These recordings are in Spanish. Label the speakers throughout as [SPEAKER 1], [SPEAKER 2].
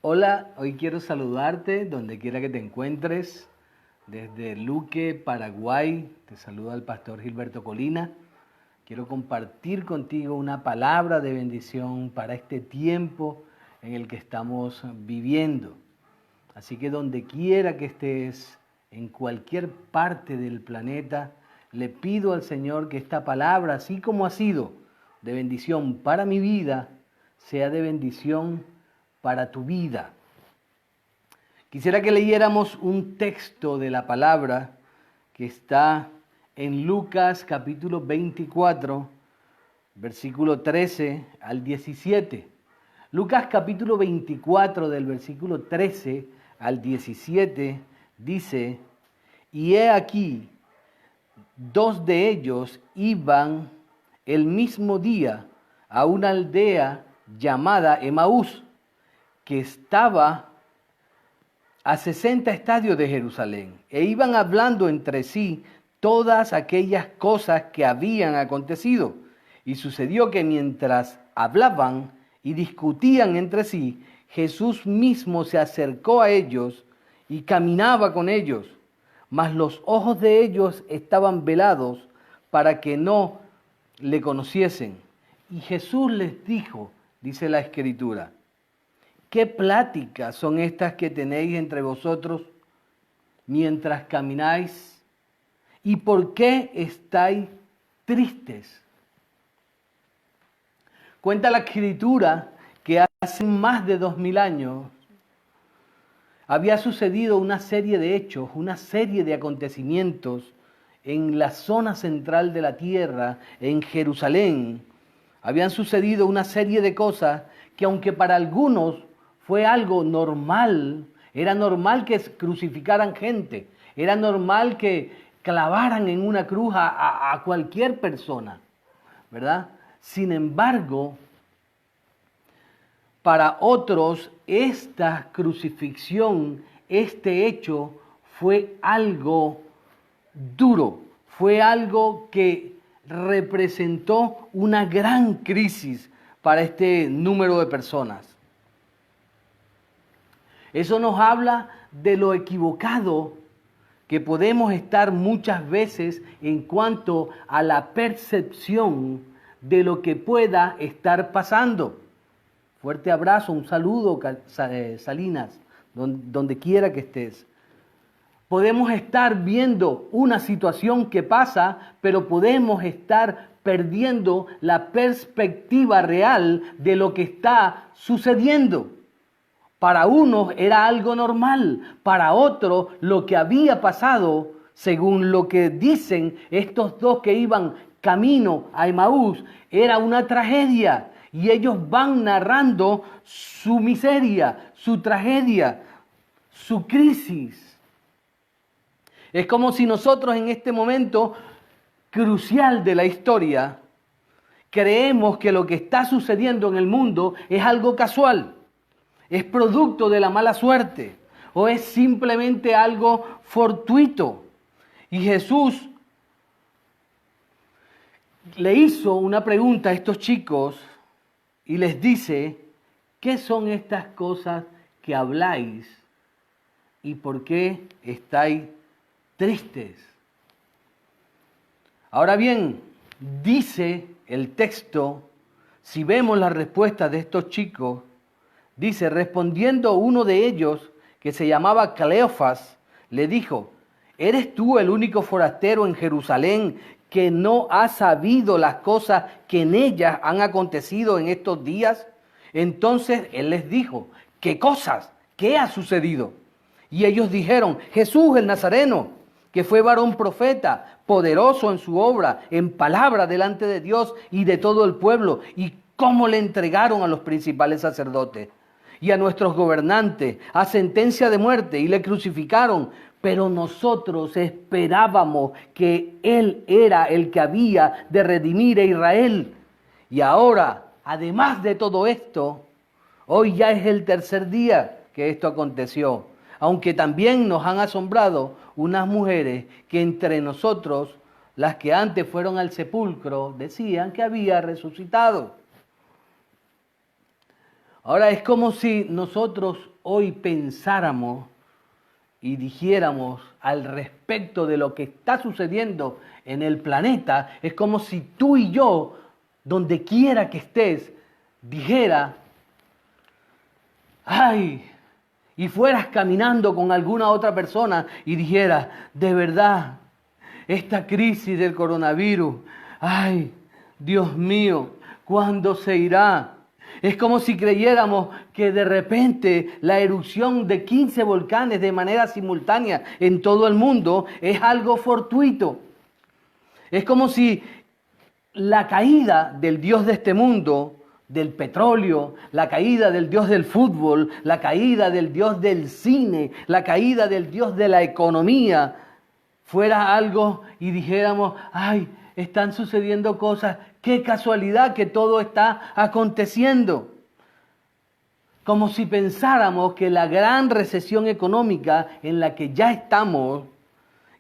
[SPEAKER 1] Hola, hoy quiero saludarte donde quiera que te encuentres. Desde Luque, Paraguay, te saluda el pastor Gilberto Colina. Quiero compartir contigo una palabra de bendición para este tiempo en el que estamos viviendo. Así que donde quiera que estés, en cualquier parte del planeta, le pido al Señor que esta palabra, así como ha sido de bendición para mi vida, sea de bendición para tu vida. Quisiera que leyéramos un texto de la palabra que está en Lucas capítulo 24, versículo 13 al 17. Lucas capítulo 24 del versículo 13 al 17 dice: y he aquí, dos de ellos iban el mismo día a una aldea llamada Emaús, que estaba a 60 estadios de Jerusalén, e iban hablando entre sí todas aquellas cosas que habían acontecido. Y sucedió que mientras hablaban y discutían entre sí, Jesús mismo se acercó a ellos y caminaba con ellos, mas los ojos de ellos estaban velados para que no le conociesen. Y Jesús les dijo, dice la Escritura: ¿qué pláticas son estas que tenéis entre vosotros mientras camináis? ¿Y por qué estáis tristes? Cuenta la Escritura que hace más de 2000 años había sucedido una serie de hechos, una serie de acontecimientos en la zona central de la tierra, en Jerusalén. Habían sucedido una serie de cosas que, aunque para algunos fue algo normal, era normal que crucificaran gente, era normal que clavaran en una cruz a cualquier persona, ¿verdad? Sin embargo, para otros esta crucifixión, este hecho fue algo duro, fue algo que representó una gran crisis para este número de personas. Eso nos habla de lo equivocado que podemos estar muchas veces en cuanto a la percepción de lo que pueda estar pasando. Fuerte abrazo, un saludo, Salinas, donde quiera que estés. Podemos estar viendo una situación que pasa, pero podemos estar perdiendo la perspectiva real de lo que está sucediendo. Para unos era algo normal, para otros lo que había pasado, según lo que dicen estos dos que iban camino a Emaús, era una tragedia. Y ellos van narrando su miseria, su tragedia, su crisis. Es como si nosotros en este momento crucial de la historia creemos que lo que está sucediendo en el mundo es algo casual. ¿Es producto de la mala suerte o es simplemente algo fortuito? Y Jesús le hizo una pregunta a estos chicos y les dice: ¿qué son estas cosas que habláis y por qué estáis tristes? Ahora bien, dice el texto, si vemos la respuesta de estos chicos, dice: respondiendo uno de ellos, que se llamaba Cleofas, le dijo: ¿eres tú el único forastero en Jerusalén que no ha sabido las cosas que en ellas han acontecido en estos días? Entonces él les dijo: ¿qué cosas? ¿Qué ha sucedido? Y ellos dijeron: Jesús el Nazareno, que fue varón profeta, poderoso en su obra, en palabra delante de Dios y de todo el pueblo, y cómo le entregaron a los principales sacerdotes y a nuestros gobernantes a sentencia de muerte y le crucificaron. Pero nosotros esperábamos que Él era el que había de redimir a Israel. Y ahora, además de todo esto, hoy ya es el tercer día que esto aconteció. Aunque también nos han asombrado unas mujeres que entre nosotros, las que antes fueron al sepulcro, decían que había resucitado. Ahora es como si nosotros hoy pensáramos y dijéramos al respecto de lo que está sucediendo en el planeta, es como si tú y yo, donde quiera que estés, dijera, ay, y fueras caminando con alguna otra persona y dijeras, de verdad, esta crisis del coronavirus, ay, Dios mío, ¿cuándo se irá? Es como si creyéramos que de repente la erupción de 15 volcanes de manera simultánea en todo el mundo es algo fortuito. Es como si la caída del Dios de este mundo, del petróleo, la caída del Dios del fútbol, la caída del Dios del cine, la caída del Dios de la economía, fuera algo y dijéramos, ay, están sucediendo cosas, qué casualidad que todo está aconteciendo. Como si pensáramos que la gran recesión económica en la que ya estamos,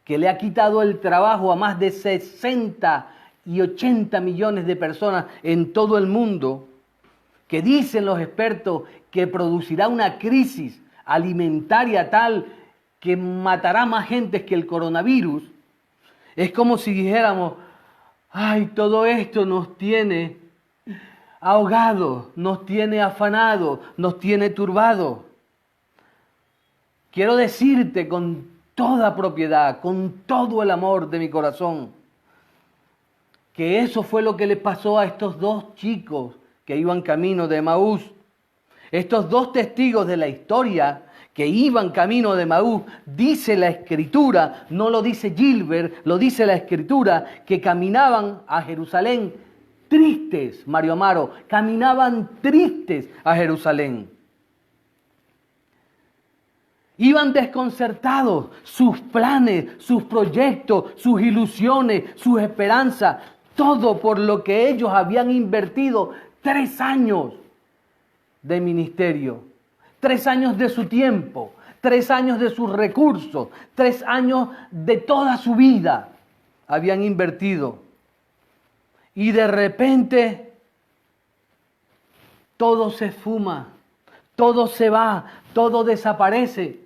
[SPEAKER 1] que le ha quitado el trabajo a más de 60 y 80 millones de personas en todo el mundo, que dicen los expertos que producirá una crisis alimentaria tal que matará más gente que el coronavirus, es como si dijéramos, ay, todo esto nos tiene ahogados, nos tiene afanados, nos tiene turbados. Quiero decirte con toda propiedad, con todo el amor de mi corazón, que eso fue lo que le pasó a estos dos chicos que iban camino de Emaús. Estos dos testigos de la historia que iban camino de Emaús, dice la Escritura, no lo dice Gilbert, lo dice la Escritura, que caminaban a Jerusalén tristes, Mario Amaro, caminaban tristes a Jerusalén. Iban desconcertados, sus planes, sus proyectos, sus ilusiones, sus esperanzas, todo por lo que ellos habían invertido 3 años de ministerio, 3 años de su tiempo, 3 años de sus recursos, 3 años de toda su vida habían invertido. Y de repente todo se esfuma, todo se va, todo desaparece.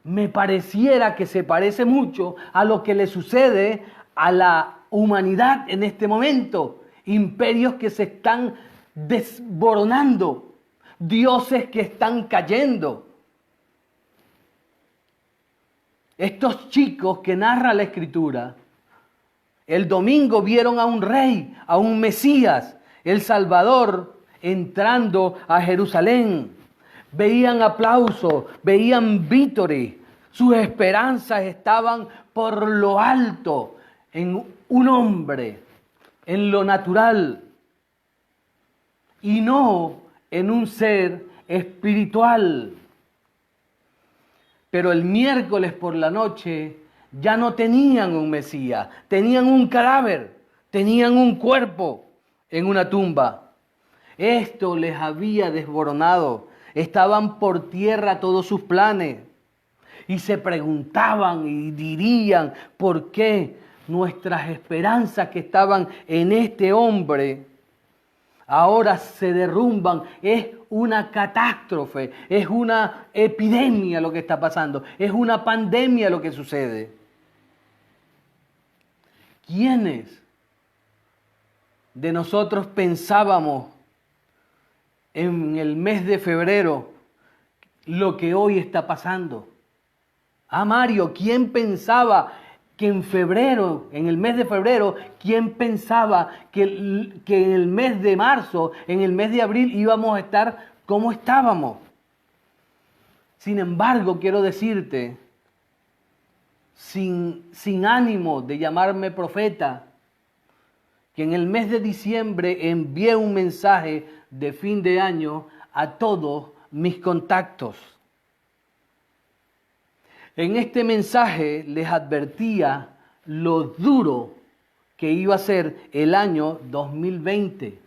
[SPEAKER 1] Me pareciera que se parece mucho a lo que le sucede a la humanidad en este momento. Imperios que se están desboronando, dioses que están cayendo. Estos chicos que narra la Escritura, el domingo vieron a un rey, a un Mesías, el Salvador, entrando a Jerusalén. Veían aplausos, veían vítores, sus esperanzas estaban por lo alto, en un hombre, en lo natural, y no en un ser espiritual. Pero el miércoles por la noche ya no tenían un Mesías, tenían un cadáver, tenían un cuerpo en una tumba. Esto les había desboronado, estaban por tierra todos sus planes y se preguntaban y dirían por qué nuestras esperanzas que estaban en este hombre ahora se derrumban. Es una catástrofe, es una epidemia lo que está pasando, es una pandemia lo que sucede. ¿Quiénes de nosotros pensábamos en el mes de febrero lo que hoy está pasando? Ah, Mario, ¿quién pensaba que en febrero, en el mes de febrero, quién pensaba que en el mes de marzo, en el mes de abril íbamos a estar como estábamos? Sin embargo, quiero decirte, sin ánimo de llamarme profeta, que en el mes de diciembre envié un mensaje de fin de año a todos mis contactos. En este mensaje les advertía lo duro que iba a ser el año 2020.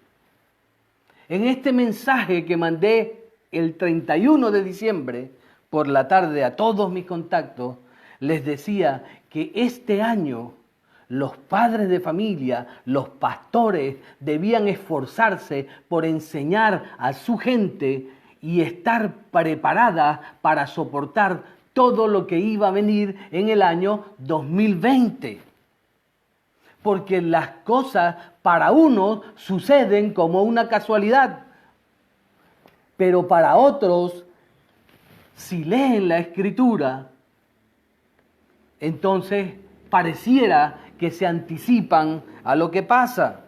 [SPEAKER 1] En este mensaje que mandé el 31 de diciembre por la tarde a todos mis contactos, les decía que este año Los padres de familia, los pastores, debían esforzarse por enseñar a su gente y estar preparada para soportar todo lo que iba a venir en el año 2020. Porque las cosas para unos suceden como una casualidad, pero para otros, si leen la Escritura, entonces pareciera que se anticipan a lo que pasa.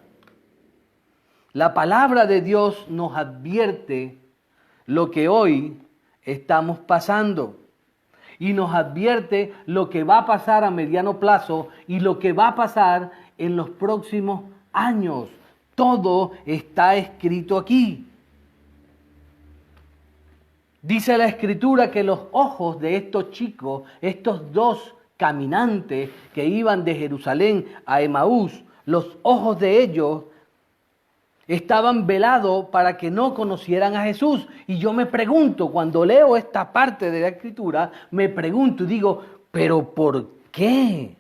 [SPEAKER 1] La palabra de Dios nos advierte lo que hoy estamos pasando y nos advierte lo que va a pasar a mediano plazo y lo que va a pasar en los próximos años. Todo está escrito aquí. Dice la Escritura que los ojos de estos chicos, estos dos caminantes que iban de Jerusalén a Emaús, los ojos de ellos estaban velados para que no conocieran a Jesús. Y yo me pregunto, cuando leo esta parte de la Escritura, me pregunto y digo, ¿pero por qué?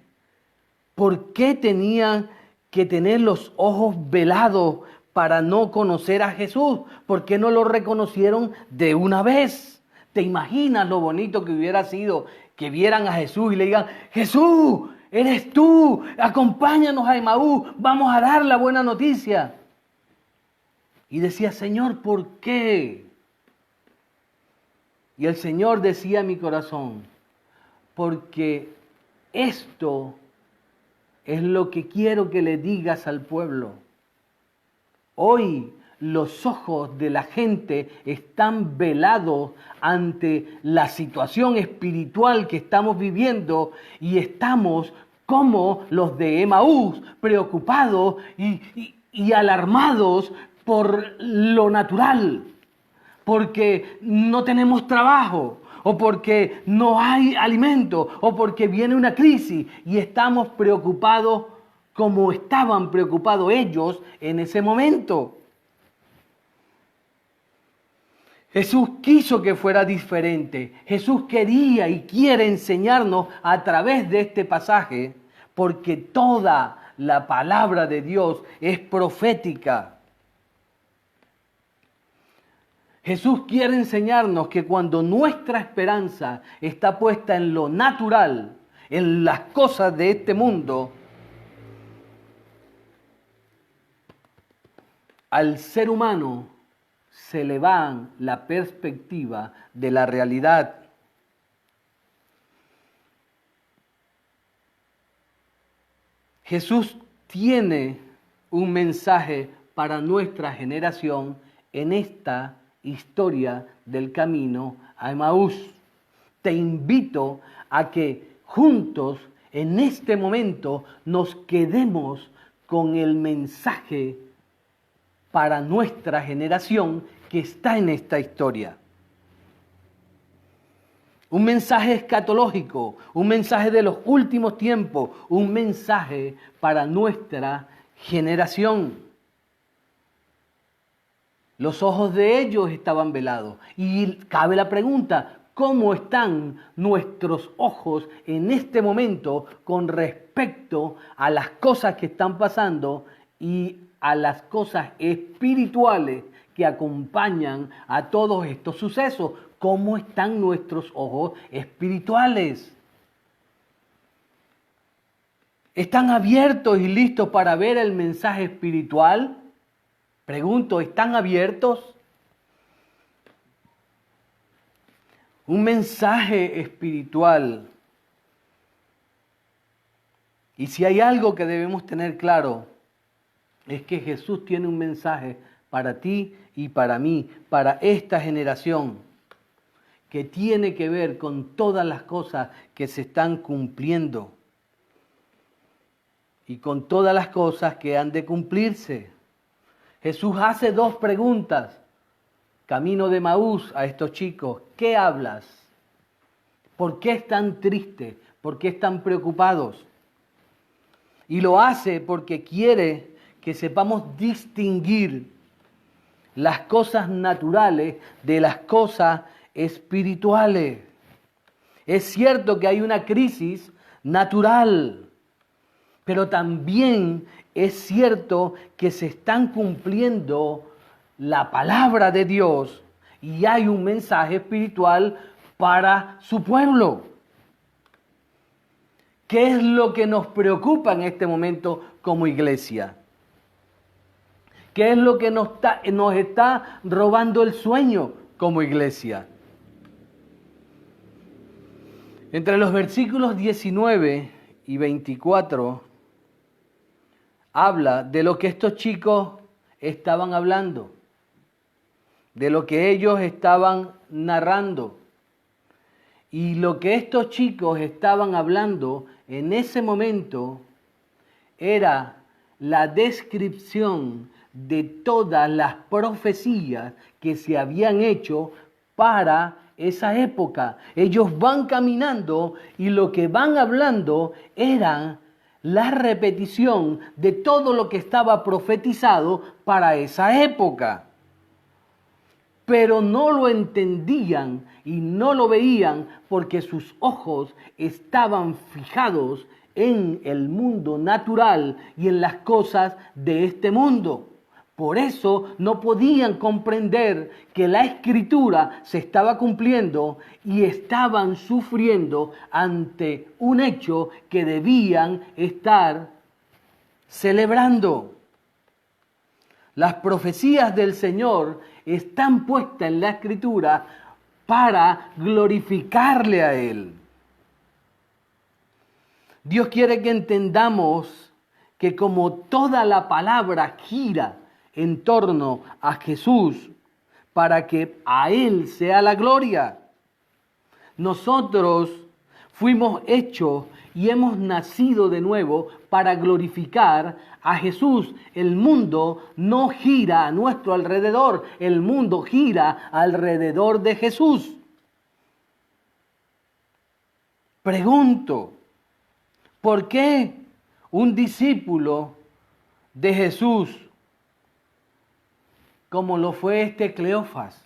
[SPEAKER 1] ¿Por qué tenían que tener los ojos velados para no conocer a Jesús? ¿Por qué no lo reconocieron de una vez? ¿Te imaginas lo bonito que hubiera sido que vieran a Jesús y le digan, Jesús, eres tú, acompáñanos a Emaús, vamos a dar la buena noticia? Y decía, Señor, ¿por qué? Y el Señor decía en mi corazón, porque esto es lo que quiero que le digas al pueblo. Hoy los ojos de la gente están velados ante la situación espiritual que estamos viviendo y estamos como los de Emaús, preocupados y alarmados por lo natural, porque no tenemos trabajo, o porque no hay alimento, o porque viene una crisis y estamos preocupados como estaban preocupados ellos en ese momento. Jesús quiso que fuera diferente. Jesús quería y quiere enseñarnos a través de este pasaje, porque toda la palabra de Dios es profética. Jesús quiere enseñarnos que cuando nuestra esperanza está puesta en lo natural, en las cosas de este mundo, al ser humano se le va la perspectiva de la realidad. Jesús tiene un mensaje para nuestra generación en esta historia del camino a Emaús. Te invito a que juntos en este momento nos quedemos con el mensaje para nuestra generación que está en esta historia. Un mensaje escatológico, un mensaje de los últimos tiempos, un mensaje para nuestra generación. Los ojos de ellos estaban velados. Y cabe la pregunta, ¿cómo están nuestros ojos en este momento con respecto a las cosas que están pasando y a las cosas espirituales que acompañan a todos estos sucesos? ¿Cómo están nuestros ojos espirituales? ¿Están abiertos y listos para ver el mensaje espiritual? Pregunto, ¿están abiertos? Un mensaje espiritual. Y si hay algo que debemos tener claro, es que Jesús tiene un mensaje para ti y para mí, para esta generación, que tiene que ver con todas las cosas que se están cumpliendo y con todas las cosas que han de cumplirse. Jesús hace dos preguntas, camino de Emaús, a estos chicos. ¿Qué hablas? ¿Por qué están tristes? ¿Por qué están preocupados? Y lo hace porque quiere que sepamos distinguir las cosas naturales de las cosas espirituales. Es cierto que hay una crisis natural, Pero también es cierto que se están cumpliendo la palabra de Dios y hay un mensaje espiritual para su pueblo. ¿Qué es lo que nos preocupa en este momento como iglesia? ¿Qué es lo que nos está robando el sueño como iglesia? Entre los versículos 19 y 24 habla de lo que estos chicos estaban hablando, de lo que ellos estaban narrando. Y lo que estos chicos estaban hablando en ese momento era la descripción de todas las profecías que se habían hecho para esa época. Ellos van caminando y lo que van hablando era la repetición de todo lo que estaba profetizado para esa época. Pero no lo entendían y no lo veían porque sus ojos estaban fijados en el mundo natural y en las cosas de este mundo. Por eso no podían comprender que la Escritura se estaba cumpliendo y estaban sufriendo ante un hecho que debían estar celebrando. Las profecías del Señor están puestas en la Escritura para glorificarle a Él. Dios quiere que entendamos que como toda la palabra gira en torno a Jesús, para que a Él sea la gloria. Nosotros fuimos hechos y hemos nacido de nuevo para glorificar a Jesús. El mundo no gira a nuestro alrededor, el mundo gira alrededor de Jesús. Pregunto, ¿por qué un discípulo de Jesús, como lo fue este Cleofas?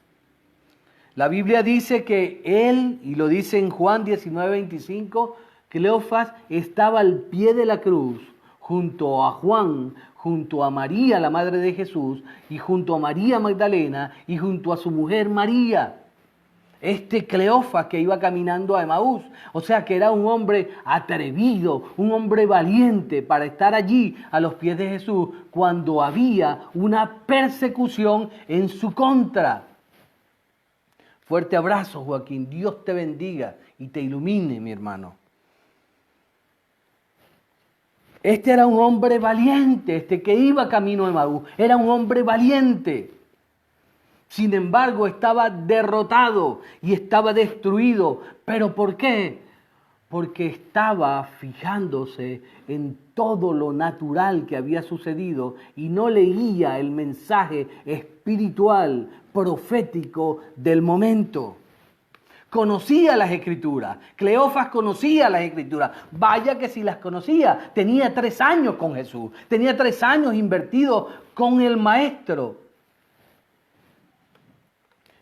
[SPEAKER 1] La Biblia dice que él, y lo dice en Juan 19:25, Cleofas estaba al pie de la cruz, junto a Juan, junto a María, la madre de Jesús, y junto a María Magdalena, y junto a su mujer María. Este Cleofas que iba caminando a Emaús, o sea que era un hombre atrevido, un hombre valiente para estar allí a los pies de Jesús cuando había una persecución en su contra. Fuerte abrazo, Joaquín. Dios te bendiga y te ilumine, mi hermano. Este era un hombre valiente, este que iba camino a Emaús, era un hombre valiente. Sin embargo, estaba derrotado y estaba destruido. ¿Pero por qué? Porque estaba fijándose en todo lo natural que había sucedido y no leía el mensaje espiritual, profético del momento. Conocía las Escrituras. Cleofas conocía las Escrituras. Vaya que si las conocía. Tenía 3 años con Jesús. Tenía 3 años invertidos con el Maestro.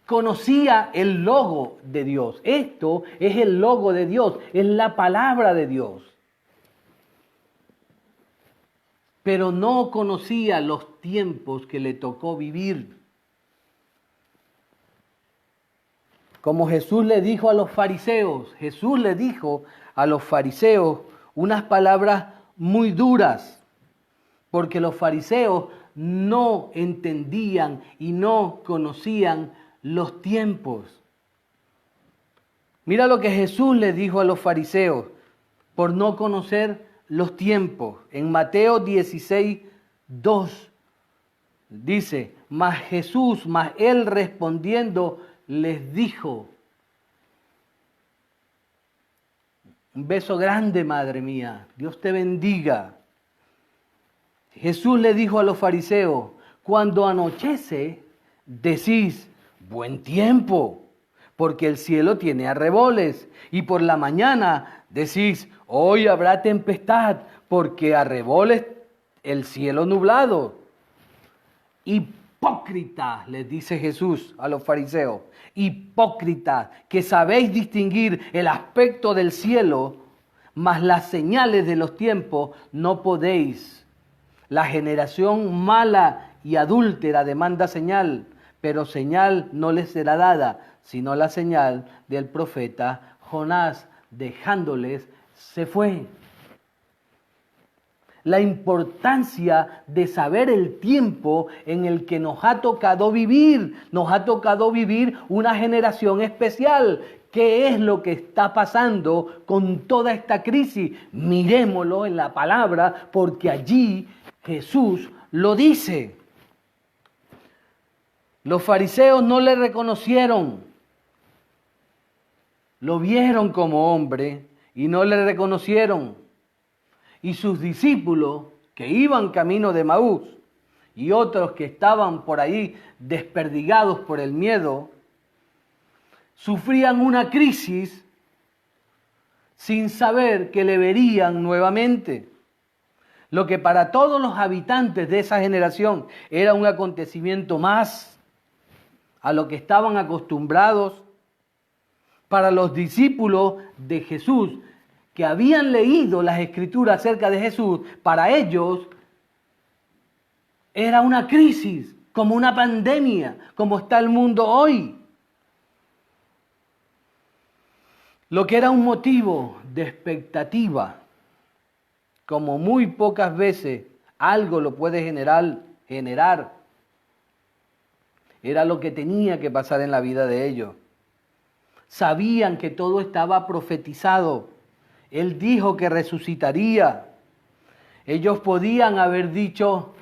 [SPEAKER 1] Conocía el logo de Dios. Esto es el logo de Dios, es la palabra de Dios. Pero no conocía los tiempos que le tocó vivir. Como Jesús le dijo a los fariseos, unas palabras muy duras, porque los fariseos no entendían y no conocían los tiempos. Mira lo que Jesús le dijo a los fariseos por no conocer los tiempos. En Mateo 16:2 dice, mas él respondiendo les dijo, un beso grande, madre mía, Dios te bendiga. Jesús le dijo a los fariseos, cuando anochece, decís, buen tiempo, porque el cielo tiene arreboles. Y por la mañana decís, hoy habrá tempestad, porque arreboles el cielo nublado. Hipócritas, les dice Jesús a los fariseos, hipócritas, que sabéis distinguir el aspecto del cielo, mas las señales de los tiempos no podéis. La generación mala y adúltera demanda señal, pero señal no les será dada, sino la señal del profeta Jonás. Dejándoles, se fue. La importancia de saber el tiempo en el que nos ha tocado vivir. Nos ha tocado vivir una generación especial. ¿Qué es lo que está pasando con toda esta crisis? Mirémoslo en la palabra, porque allí Jesús lo dice. Los fariseos no le reconocieron. Lo vieron como hombre y no le reconocieron. Y sus discípulos que iban camino de Emaús y otros que estaban por ahí desperdigados por el miedo, sufrían una crisis sin saber que le verían nuevamente. Lo que para todos los habitantes de esa generación era un acontecimiento más a lo que estaban acostumbrados, para los discípulos de Jesús que habían leído las Escrituras acerca de Jesús, para ellos era una crisis, como una pandemia, como está el mundo hoy. Lo que era un motivo de expectativa, como muy pocas veces algo lo puede generar, era lo que tenía que pasar en la vida de ellos. Sabían que todo estaba profetizado. Él dijo que resucitaría. Ellos podían haber dicho,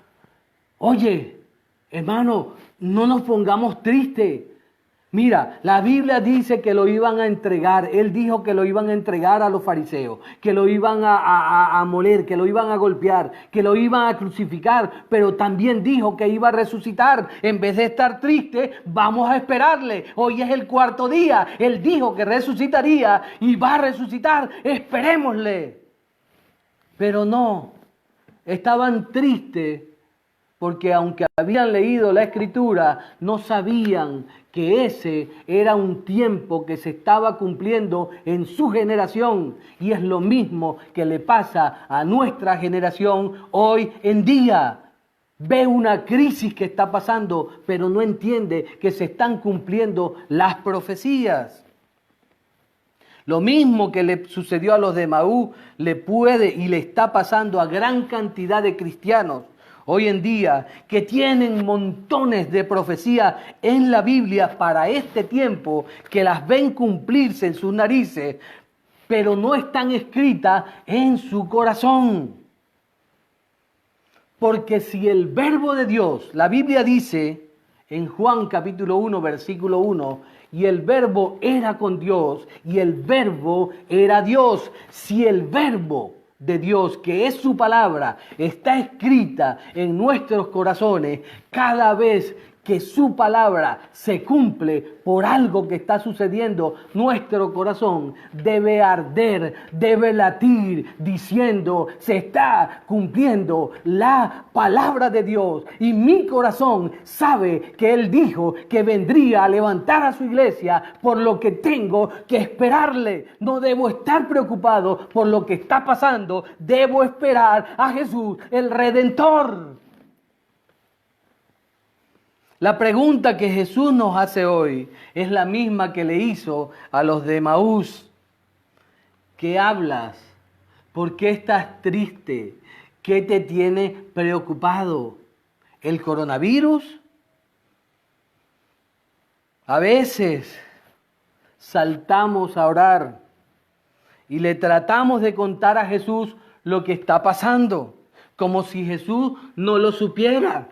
[SPEAKER 1] oye, hermano, no nos pongamos tristes. Mira, la Biblia dice que lo iban a entregar. Él dijo que lo iban a entregar a los fariseos, que lo iban a moler, que lo iban a golpear, que lo iban a crucificar, pero también dijo que iba a resucitar. En vez de estar triste, vamos a esperarle. Hoy es el cuarto día. Él dijo que resucitaría y va a resucitar. Esperémosle. Pero no, estaban tristes porque aunque habían leído la Escritura, no sabían que ese era un tiempo que se estaba cumpliendo en su generación. Y es lo mismo que le pasa a nuestra generación hoy en día. Ve una crisis que está pasando, pero no entiende que se están cumpliendo las profecías. Lo mismo que le sucedió a los de Emaús, le puede y le está pasando a gran cantidad de cristianos hoy en día, que tienen montones de profecías en la Biblia para este tiempo, que las ven cumplirse en sus narices, pero no están escritas en su corazón. Porque si el verbo de Dios, la Biblia dice en Juan capítulo 1, versículo 1, y el verbo era con Dios, y el verbo era Dios. Si el verbo de Dios, que es su palabra, está escrita en nuestros corazones, cada vez que su palabra se cumple por algo que está sucediendo, nuestro corazón debe arder, debe latir, diciendo, se está cumpliendo la palabra de Dios. Y mi corazón sabe que Él dijo que vendría a levantar a su iglesia, por lo que tengo que esperarle. No debo estar preocupado por lo que está pasando, debo esperar a Jesús, el Redentor. La pregunta que Jesús nos hace hoy es la misma que le hizo a los de Emaús. ¿Qué hablas? ¿Por qué estás triste? ¿Qué te tiene preocupado? ¿El coronavirus? A veces saltamos a orar y le tratamos de contar a Jesús lo que está pasando, como si Jesús no lo supiera.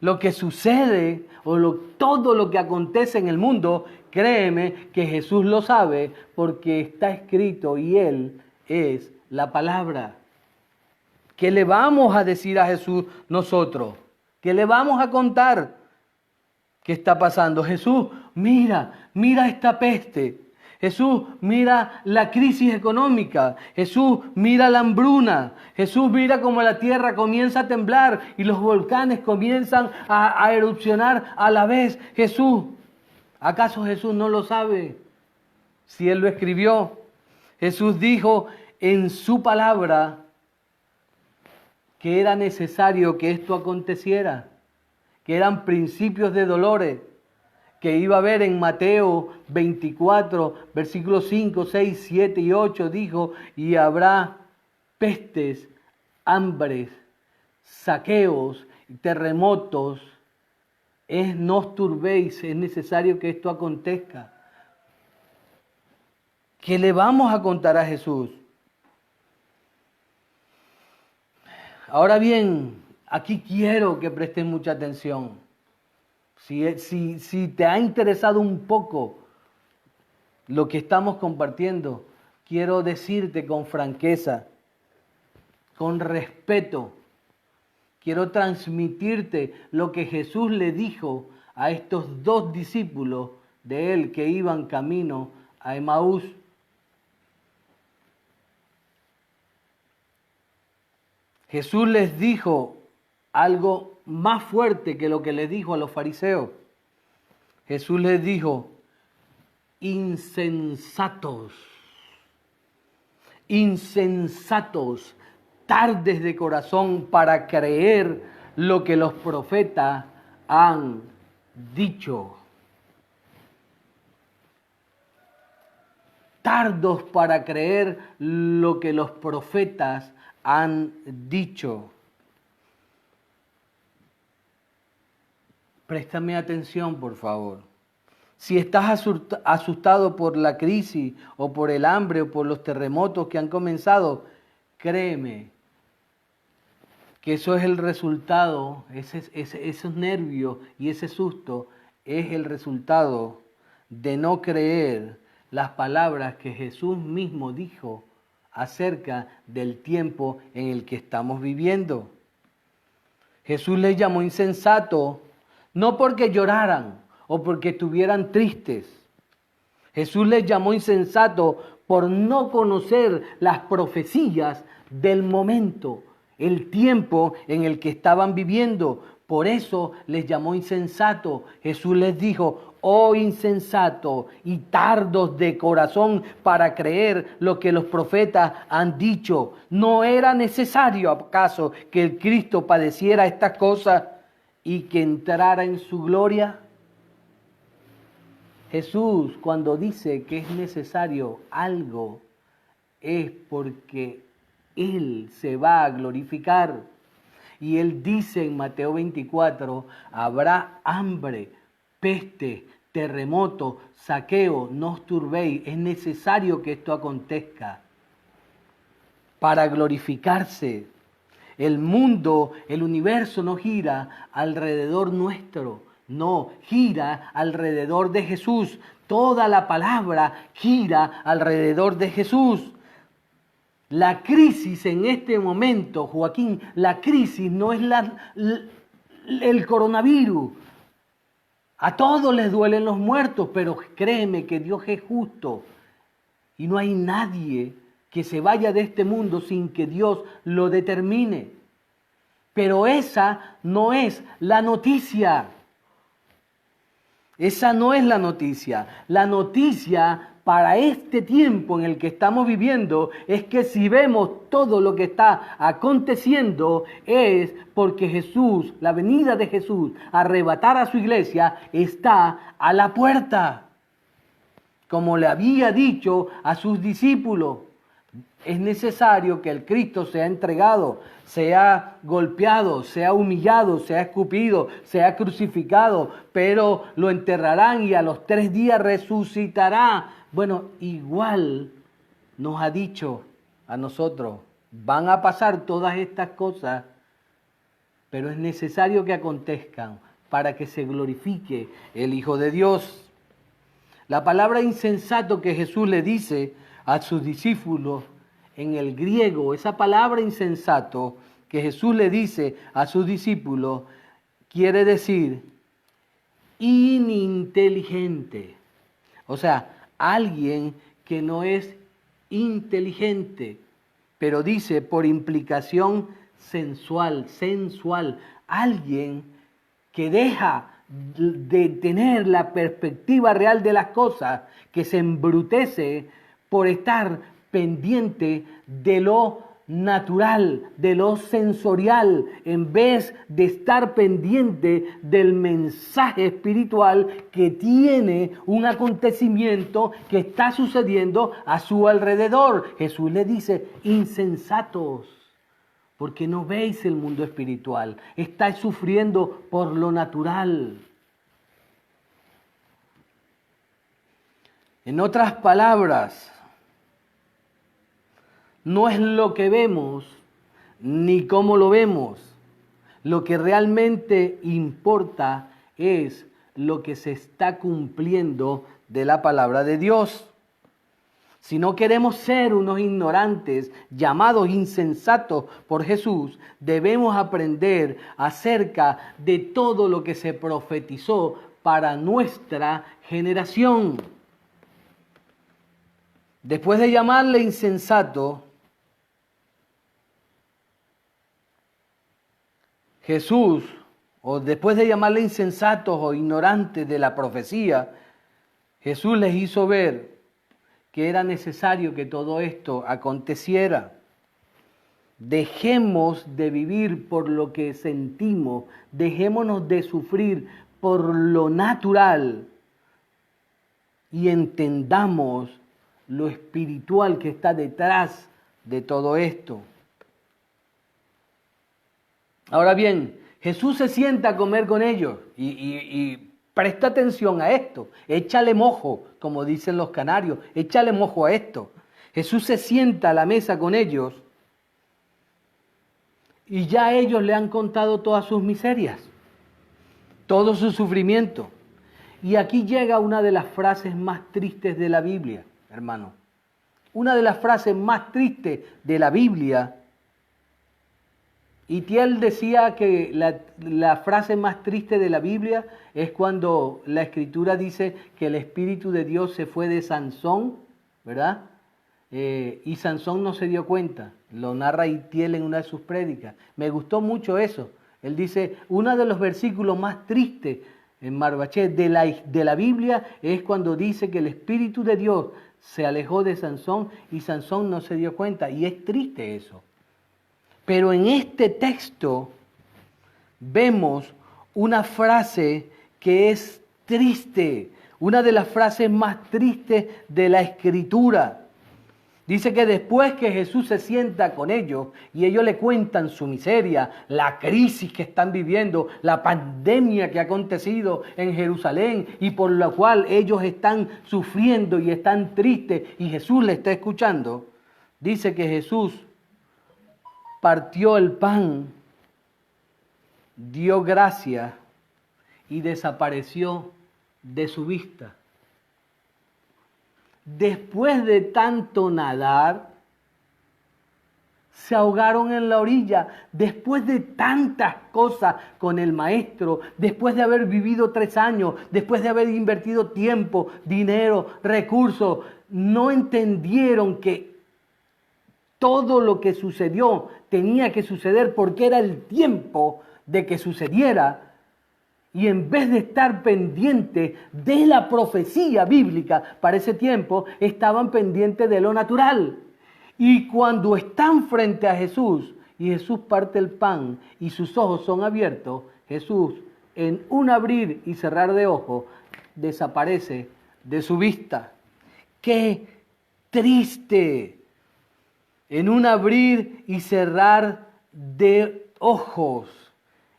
[SPEAKER 1] Lo que sucede todo lo que acontece en el mundo, créeme que Jesús lo sabe porque está escrito y Él es la palabra. ¿Qué le vamos a decir a Jesús nosotros? ¿Qué le vamos a contar? ¿Qué está pasando? Jesús, mira esta peste. Jesús, mira la crisis económica. Jesús, mira la hambruna. Jesús, mira cómo la tierra comienza a temblar y los volcanes comienzan a erupcionar a la vez. Jesús, ¿acaso Jesús no lo sabe? Si Él lo escribió. Jesús dijo en su palabra que era necesario que esto aconteciera, que eran principios de dolores, que iba a haber en Mateo 24, versículos 5, 6, 7 y 8, dijo, y habrá pestes, hambres, saqueos, terremotos. No os turbéis, es necesario que esto acontezca. ¿Qué le vamos a contar a Jesús? Ahora bien, aquí quiero que prestes mucha atención. Si te ha interesado un poco lo que estamos compartiendo, quiero decirte con franqueza, con respeto, quiero transmitirte lo que Jesús le dijo a estos 2 discípulos de él que iban camino a Emaús. Jesús les dijo algo más fuerte que lo que les dijo a los fariseos. Jesús les dijo, insensatos, insensatos, tardes de corazón para creer lo que los profetas han dicho. Tardos para creer lo que los profetas han dicho. Préstame atención, por favor. Si estás asustado por la crisis o por el hambre o por los terremotos que han comenzado, créeme que eso es el resultado, esos nervios y ese susto es el resultado de no creer las palabras que Jesús mismo dijo acerca del tiempo en el que estamos viviendo. Jesús les llamó insensato, no porque lloraran o porque estuvieran tristes. Jesús les llamó insensato por no conocer las profecías del momento, el tiempo en el que estaban viviendo. Por eso les llamó insensato. Jesús les dijo, oh insensato y tardos de corazón para creer lo que los profetas han dicho. ¿No era necesario acaso que el Cristo padeciera estas cosas y que entrara en su gloria? Jesús, cuando dice que es necesario algo, es porque Él se va a glorificar. Y Él dice en Mateo 24, habrá hambre, peste, terremoto, saqueo, no os turbéis. Es necesario que esto acontezca para glorificarse. El mundo, el universo no gira alrededor nuestro, no, gira alrededor de Jesús. Toda la palabra gira alrededor de Jesús. La crisis en este momento, Joaquín, la crisis no es el coronavirus. A todos les duelen los muertos, pero créeme que Dios es justo. Y no hay nadie que se vaya de este mundo sin que Dios lo determine. Pero esa no es la noticia. Esa no es la noticia. La noticia para este tiempo en el que estamos viviendo es que si vemos todo lo que está aconteciendo es porque Jesús, la venida de Jesús, a arrebatar a su iglesia, está a la puerta. Como le había dicho a sus discípulos, es necesario que el Cristo sea entregado, sea golpeado, sea humillado, sea escupido, sea crucificado, pero lo enterrarán y a los 3 días resucitará. Bueno, igual nos ha dicho a nosotros, van a pasar todas estas cosas, pero es necesario que acontezcan para que se glorifique el Hijo de Dios. La palabra insensato que Jesús le dice a sus discípulos en el griego, esa palabra insensato que Jesús le dice a sus discípulos, quiere decir ininteligente. O sea, alguien que no es inteligente, pero dice por implicación sensual, alguien que deja de tener la perspectiva real de las cosas, que se embrutece por estar pendiente de lo natural, de lo sensorial, en vez de estar pendiente del mensaje espiritual que tiene un acontecimiento que está sucediendo a su alrededor. Jesús le dice, insensatos, porque no veis el mundo espiritual, estáis sufriendo por lo natural. En otras palabras, no es lo que vemos ni cómo lo vemos. Lo que realmente importa es lo que se está cumpliendo de la palabra de Dios. Si no queremos ser unos ignorantes llamados insensatos por Jesús, debemos aprender acerca de todo lo que se profetizó para nuestra generación. Después de llamarle insensato, Jesús, o después de llamarle insensatos o ignorantes de la profecía, Jesús les hizo ver que era necesario que todo esto aconteciera. Dejemos de vivir por lo que sentimos, dejémonos de sufrir por lo natural y entendamos lo espiritual que está detrás de todo esto. Ahora bien, Jesús se sienta a comer con ellos y presta atención a esto. Échale mojo, como dicen los canarios, échale mojo a esto. Jesús se sienta a la mesa con ellos y ya ellos le han contado todas sus miserias, todo su sufrimiento. Y aquí llega una de las frases más tristes de la Biblia, hermano. Una de las frases más tristes de la Biblia. Y Thiel decía que la frase más triste de la Biblia es cuando la Escritura dice que el Espíritu de Dios se fue de Sansón, ¿verdad? Y Sansón no se dio cuenta. Lo narra Thiel en una de sus prédicas. Me gustó mucho eso. Él dice, uno de los versículos más tristes en Marbaché de la Biblia es cuando dice que el Espíritu de Dios se alejó de Sansón y Sansón no se dio cuenta. Y es triste eso. Pero en este texto vemos una frase que es triste, una de las frases más tristes de la Escritura. Dice que después que Jesús se sienta con ellos y ellos le cuentan su miseria, la crisis que están viviendo, la pandemia que ha acontecido en Jerusalén y por la cual ellos están sufriendo y están tristes y Jesús le está escuchando, dice que Jesús partió el pan, dio gracias y desapareció de su vista. Después de tanto nadar, se ahogaron en la orilla. Después de tantas cosas con el maestro, después de haber vivido 3 años, después de haber invertido tiempo, dinero, recursos, no entendieron que todo lo que sucedió tenía que suceder porque era el tiempo de que sucediera. Y en vez de estar pendientes de la profecía bíblica para ese tiempo, estaban pendientes de lo natural. Y cuando están frente a Jesús y Jesús parte el pan y sus ojos son abiertos, Jesús en un abrir y cerrar de ojos desaparece de su vista. ¡Qué triste! En un abrir y cerrar de ojos.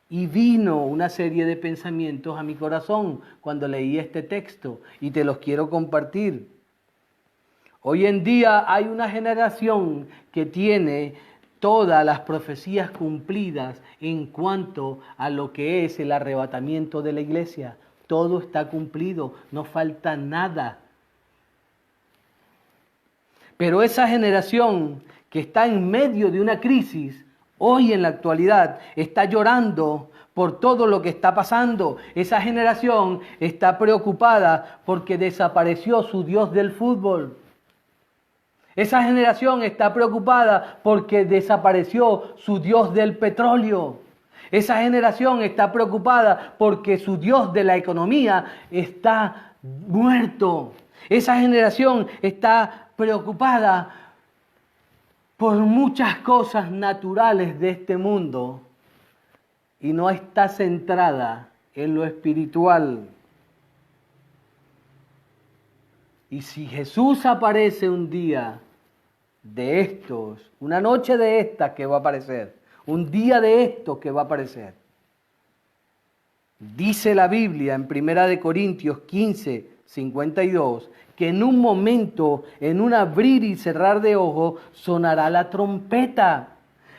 [SPEAKER 1] Y vino una serie de pensamientos a mi corazón cuando leí este texto y te los quiero compartir. Hoy en día hay una generación que tiene todas las profecías cumplidas en cuanto a lo que es el arrebatamiento de la iglesia. Todo está cumplido, no falta nada. Pero esa generación que está en medio de una crisis, hoy en la actualidad, está llorando por todo lo que está pasando. Esa generación está preocupada porque desapareció su Dios del fútbol. Esa generación está preocupada porque desapareció su Dios del petróleo. Esa generación está preocupada porque su Dios de la economía está muerto. Esa generación está preocupada por muchas cosas naturales de este mundo y no está centrada en lo espiritual. Y si Jesús aparece un día de estos, una noche de estas que va a aparecer, un día de estos que va a aparecer, dice la Biblia en 1 Corintios 15, 52, que en un momento, en un abrir y cerrar de ojos, sonará la trompeta.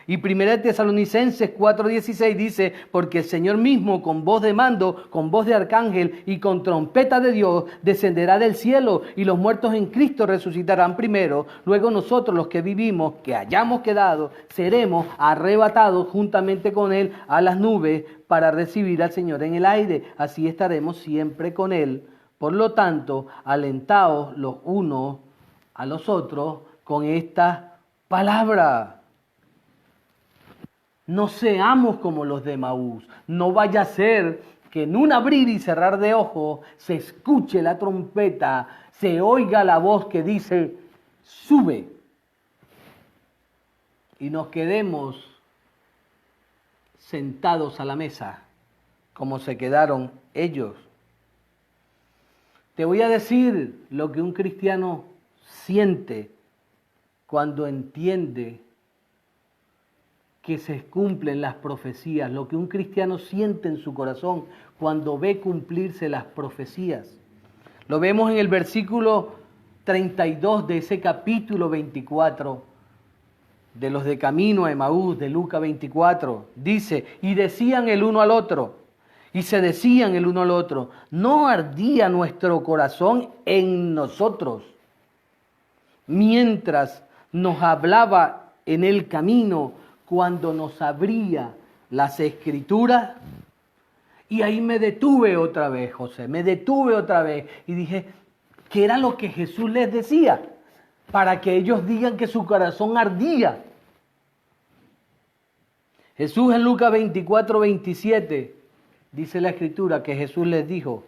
[SPEAKER 1] Y 1 Tesalonicenses 4:16 dice, porque el Señor mismo con voz de mando, con voz de arcángel y con trompeta de Dios descenderá del cielo y los muertos en Cristo resucitarán primero. Luego nosotros los que vivimos, que hayamos quedado, seremos arrebatados juntamente con Él a las nubes para recibir al Señor en el aire. Así estaremos siempre con Él. Por lo tanto, alentaos los unos a los otros con esta palabra. No seamos como los de Emaús. No vaya a ser que en un abrir y cerrar de ojos se escuche la trompeta, se oiga la voz que dice, sube. Y nos quedemos sentados a la mesa, como se quedaron ellos. Te voy a decir lo que un cristiano siente cuando entiende que se cumplen las profecías, lo que un cristiano siente en su corazón cuando ve cumplirse las profecías. Lo vemos en el versículo 32 de ese capítulo 24 de los de Camino a Emaús, de Lucas 24. Dice, y decían el uno al otro, y se decían el uno al otro, ¿no ardía nuestro corazón en nosotros mientras nos hablaba en el camino, cuando nos abría las Escrituras? Y ahí me detuve otra vez, José, me detuve otra vez y dije, ¿qué era lo que Jesús les decía? Para que ellos digan que su corazón ardía. Jesús en Lucas 24, 27, dice la Escritura que Jesús les dijo,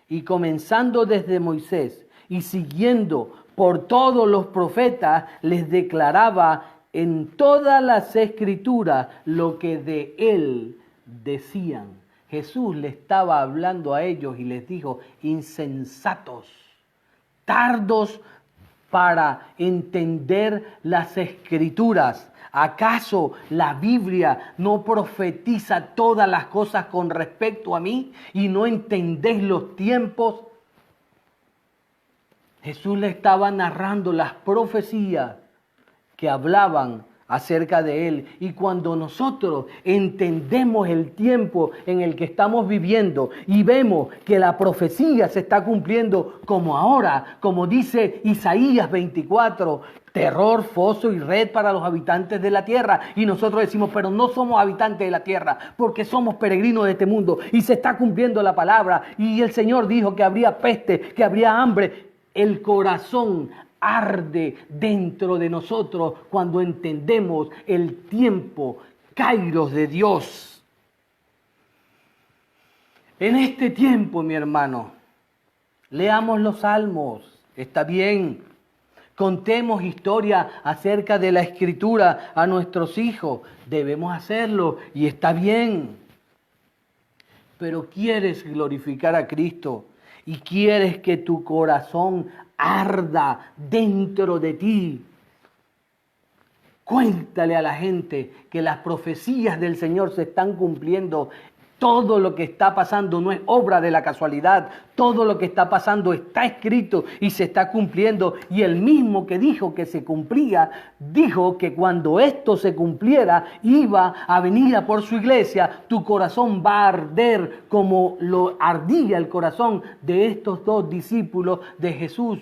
[SPEAKER 1] y comenzando desde Moisés y siguiendo por todos los profetas, les declaraba en todas las Escrituras lo que de él decían. Jesús le estaba hablando a ellos y les dijo, insensatos, tardos para entender las Escrituras. ¿Acaso la Biblia no profetiza todas las cosas con respecto a mí y no entendéis los tiempos? Jesús le estaba narrando las profecías que hablaban acerca de Él. Y cuando nosotros entendemos el tiempo en el que estamos viviendo y vemos que la profecía se está cumpliendo como ahora, como dice Isaías 24, terror, foso y red para los habitantes de la tierra. Y nosotros decimos, pero no somos habitantes de la tierra, porque somos peregrinos de este mundo. Y se está cumpliendo la palabra. Y el Señor dijo que habría peste, que habría hambre. El corazón arde dentro de nosotros cuando entendemos el tiempo, kairos de Dios. En este tiempo, mi hermano, leamos los salmos, está bien. Contemos historia acerca de la Escritura a nuestros hijos, debemos hacerlo y está bien. Pero quieres glorificar a Cristo y quieres que tu corazón arda dentro de ti. Cuéntale a la gente que las profecías del Señor se están cumpliendo. Todo lo que está pasando no es obra de la casualidad. Todo lo que está pasando está escrito y se está cumpliendo. Y el mismo que dijo que se cumplía, dijo que cuando esto se cumpliera, iba a venir a por su iglesia. Tu corazón va a arder como lo ardía el corazón de estos dos discípulos de Jesús.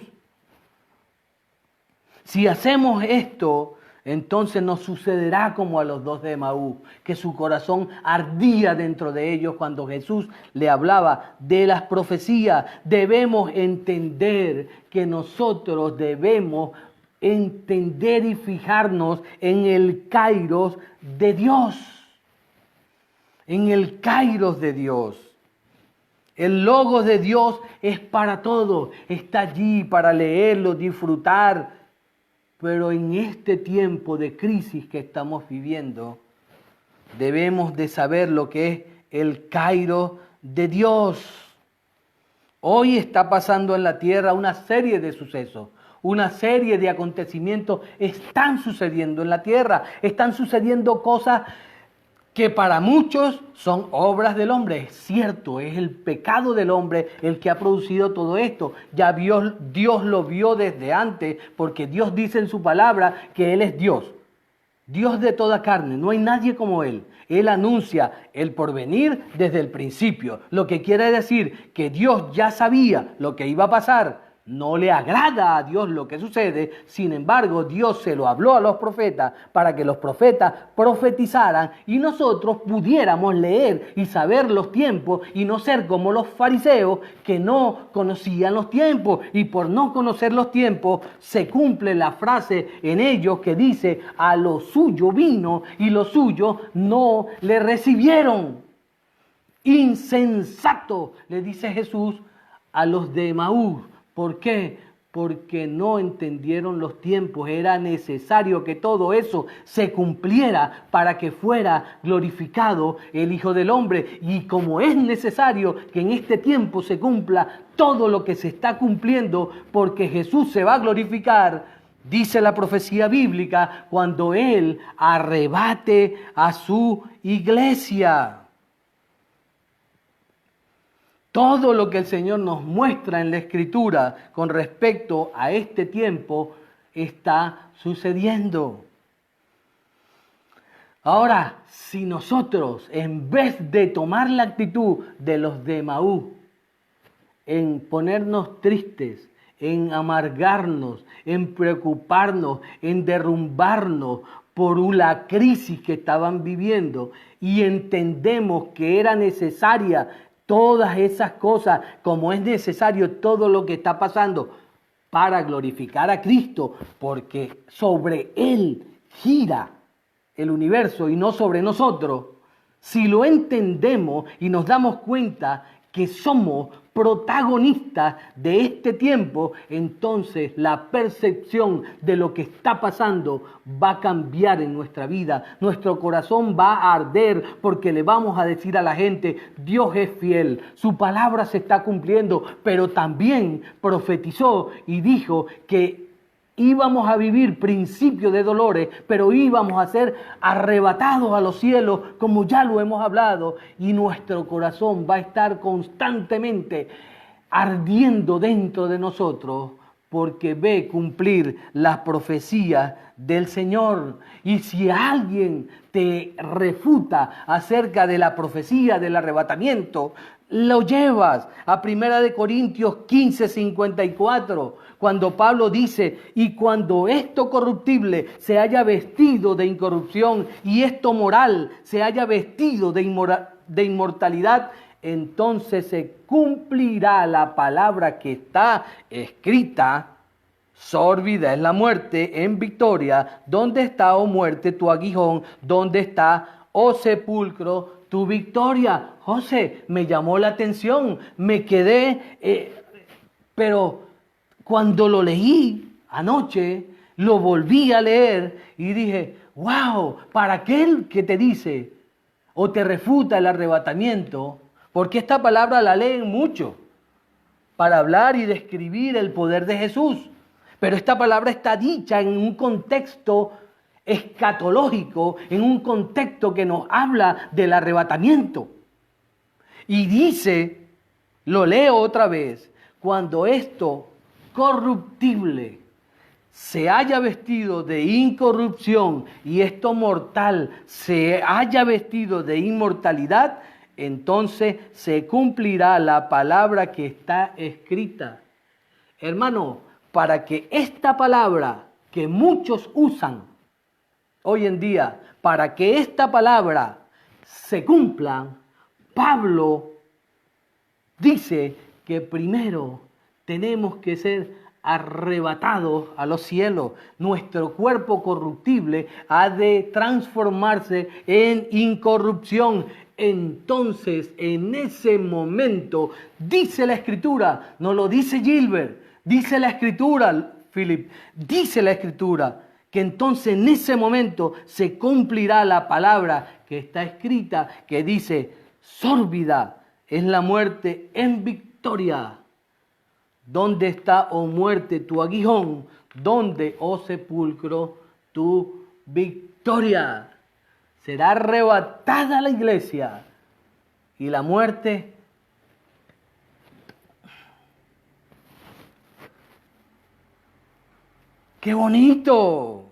[SPEAKER 1] Si hacemos esto, entonces nos sucederá como a los dos de Emaús, que su corazón ardía dentro de ellos cuando Jesús le hablaba de las profecías. Debemos entender que nosotros debemos entender y fijarnos en el kairos de Dios. En el kairos de Dios. El logos de Dios es para todo. Está allí para leerlo, disfrutar. Pero en este tiempo de crisis que estamos viviendo, debemos de saber lo que es el Kairos de Dios. Hoy está pasando en la tierra una serie de sucesos, una serie de acontecimientos están sucediendo en la tierra, están sucediendo cosas que para muchos son obras del hombre. Es cierto, es el pecado del hombre el que ha producido todo esto. Ya Dios lo vio desde antes, porque Dios dice en su palabra que Él es Dios. Dios de toda carne, no hay nadie como Él. Él anuncia el porvenir desde el principio, lo que quiere decir que Dios ya sabía lo que iba a pasar. No le agrada a Dios lo que sucede, sin embargo, Dios se lo habló a los profetas para que los profetas profetizaran y nosotros pudiéramos leer y saber los tiempos y no ser como los fariseos que no conocían los tiempos. Y por no conocer los tiempos, se cumple la frase en ellos que dice: a lo suyo vino y lo suyo no le recibieron. Insensato, le dice Jesús a los de Emaús. ¿Por qué? Porque no entendieron los tiempos. Era necesario que todo eso se cumpliera para que fuera glorificado el Hijo del Hombre. Y como es necesario que en este tiempo se cumpla todo lo que se está cumpliendo, porque Jesús se va a glorificar, dice la profecía bíblica, cuando Él arrebate a su iglesia. Todo lo que el Señor nos muestra en la Escritura con respecto a este tiempo está sucediendo. Ahora, si nosotros, en vez de tomar la actitud de los de Emaús, en ponernos tristes, en amargarnos, en preocuparnos, en derrumbarnos por la crisis que estaban viviendo, y entendemos que era necesaria todas esas cosas, como es necesario todo lo que está pasando para glorificar a Cristo, porque sobre Él gira el universo y no sobre nosotros. Si lo entendemos y nos damos cuenta que somos protagonistas de este tiempo, entonces la percepción de lo que está pasando va a cambiar en nuestra vida. Nuestro corazón va a arder porque le vamos a decir a la gente: Dios es fiel, su palabra se está cumpliendo, pero también profetizó y dijo que íbamos a vivir principios de dolores, pero íbamos a ser arrebatados a los cielos, como ya lo hemos hablado, y nuestro corazón va a estar constantemente ardiendo dentro de nosotros, porque ve cumplir las profecías del Señor. Y si alguien te refuta acerca de la profecía del arrebatamiento, lo llevas a 1 Corintios 15:54, cuando Pablo dice: y cuando esto corruptible se haya vestido de incorrupción y esto moral se haya vestido de inmortalidad, entonces se cumplirá la palabra que está escrita: sórbida es la muerte en victoria. ¿Dónde está, oh muerte, tu aguijón? ¿Dónde está, oh sepulcro, tu victoria? José, me llamó la atención, me quedé, pero cuando lo leí anoche, lo volví a leer y dije: wow, para aquel que te dice o te refuta el arrebatamiento, porque esta palabra la leen mucho para hablar y describir el poder de Jesús, pero esta palabra está dicha en un contexto escatológico, en un contexto que nos habla del arrebatamiento. Y dice, lo leo otra vez: cuando esto corruptible se haya vestido de incorrupción y esto mortal se haya vestido de inmortalidad, entonces se cumplirá la palabra que está escrita. Hermano, para que esta palabra que muchos usan hoy en día, para que esta palabra se cumpla, Pablo dice que primero tenemos que ser arrebatados a los cielos. Nuestro cuerpo corruptible ha de transformarse en incorrupción. Entonces, en ese momento, dice la Escritura, no lo dice Gilbert, dice la Escritura, Philip, dice la Escritura que entonces en ese momento se cumplirá la palabra que está escrita, que dice, sórbida es la muerte en victoria. ¿Dónde está, oh muerte, tu aguijón? ¿Dónde, oh sepulcro, tu victoria? Será arrebatada la iglesia y la muerte. ¡Qué bonito!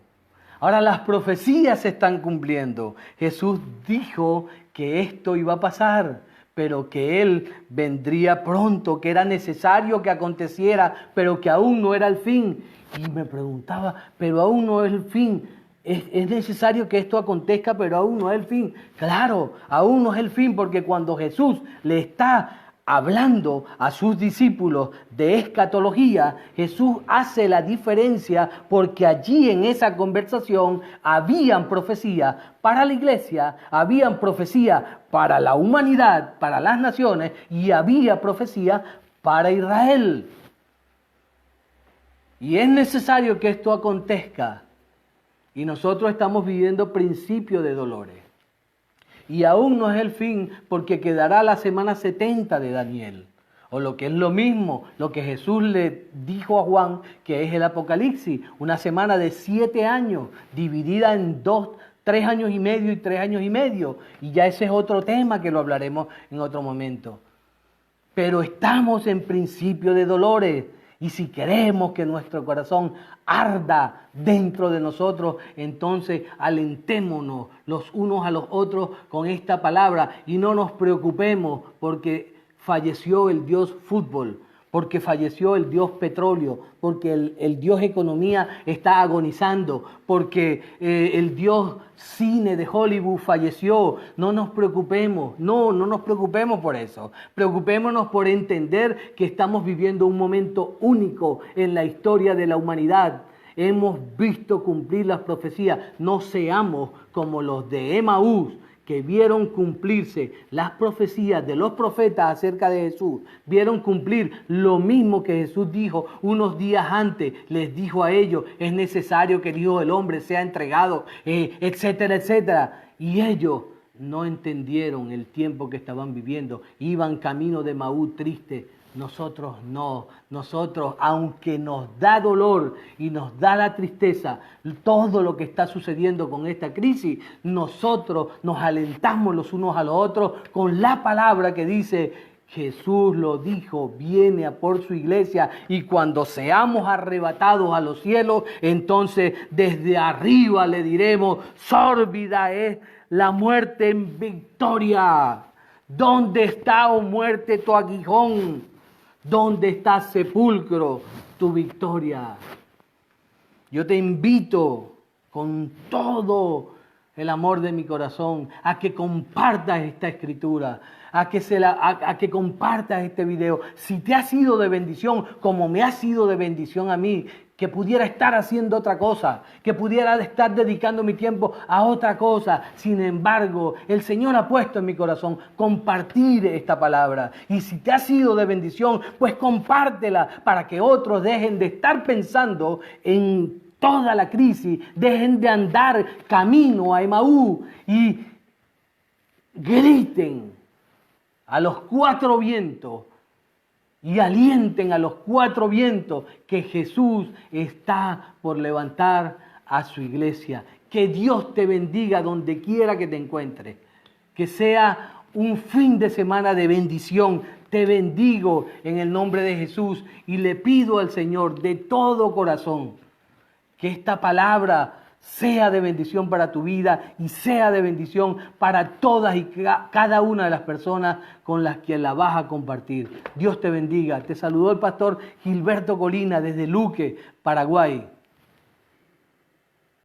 [SPEAKER 1] Ahora las profecías se están cumpliendo. Jesús dijo que esto iba a pasar, pero que Él vendría pronto, que era necesario que aconteciera, pero que aún no era el fin. Y me preguntaba, pero aún no es el fin. Es necesario que esto acontezca, pero aún no es el fin. Claro, aún no es el fin, porque cuando Jesús le está hablando a sus discípulos de escatología, Jesús hace la diferencia porque allí en esa conversación habían profecía para la iglesia, habían profecía para la humanidad, para las naciones y había profecía para Israel. Y es necesario que esto acontezca y nosotros estamos viviendo principio de dolores. Y aún no es el fin porque quedará la semana 70 de Daniel. O lo que es lo mismo, lo que Jesús le dijo a Juan, que es el Apocalipsis. Una semana de 7 años, dividida en 3 años y medio y 3 años y medio. Y ya ese es otro tema que lo hablaremos en otro momento. Pero estamos en principio de dolores. Y si queremos que nuestro corazón arda dentro de nosotros, entonces alentémonos los unos a los otros con esta palabra y no nos preocupemos porque falleció el Dios fútbol, porque falleció el Dios petróleo, porque el Dios economía está agonizando, porque el Dios cine de Hollywood falleció. No nos preocupemos, no nos preocupemos por eso. Preocupémonos por entender que estamos viviendo un momento único en la historia de la humanidad. Hemos visto cumplir las profecías. No seamos como los de Emaús, que vieron cumplirse las profecías de los profetas acerca de Jesús, vieron cumplir lo mismo que Jesús dijo unos días antes, les dijo a ellos, es necesario que el Hijo del Hombre sea entregado, etcétera, etcétera. Y ellos no entendieron el tiempo que estaban viviendo, iban camino de Emaús triste. Nosotros no, nosotros aunque nos da dolor y nos da la tristeza todo lo que está sucediendo con esta crisis, nosotros nos alentamos los unos a los otros con la palabra que dice, Jesús lo dijo, viene a por su iglesia y cuando seamos arrebatados a los cielos, entonces desde arriba le diremos, sórbida es la muerte en victoria. ¿Dónde está, oh muerte, tu aguijón? ¿Dónde está, sepulcro, tu victoria? Yo te invito con todo el amor de mi corazón a que compartas esta escritura, a que compartas este video. Si te ha sido de bendición, como me ha sido de bendición a mí, que pudiera estar haciendo otra cosa, que pudiera estar dedicando mi tiempo a otra cosa. Sin embargo, el Señor ha puesto en mi corazón compartir esta palabra. Y si te ha sido de bendición, pues compártela para que otros dejen de estar pensando en toda la crisis, dejen de andar camino a Emaú y griten a los 4 vientos y alienten a los 4 vientos que Jesús está por levantar a su iglesia. Que Dios te bendiga donde quiera que te encuentres. Que sea un fin de semana de bendición. Te bendigo en el nombre de Jesús y le pido al Señor de todo corazón que esta palabra sea de bendición para tu vida y sea de bendición para todas y cada una de las personas con las que la vas a compartir. Dios te bendiga. Te saludó el pastor Gilberto Colina desde Luque, Paraguay.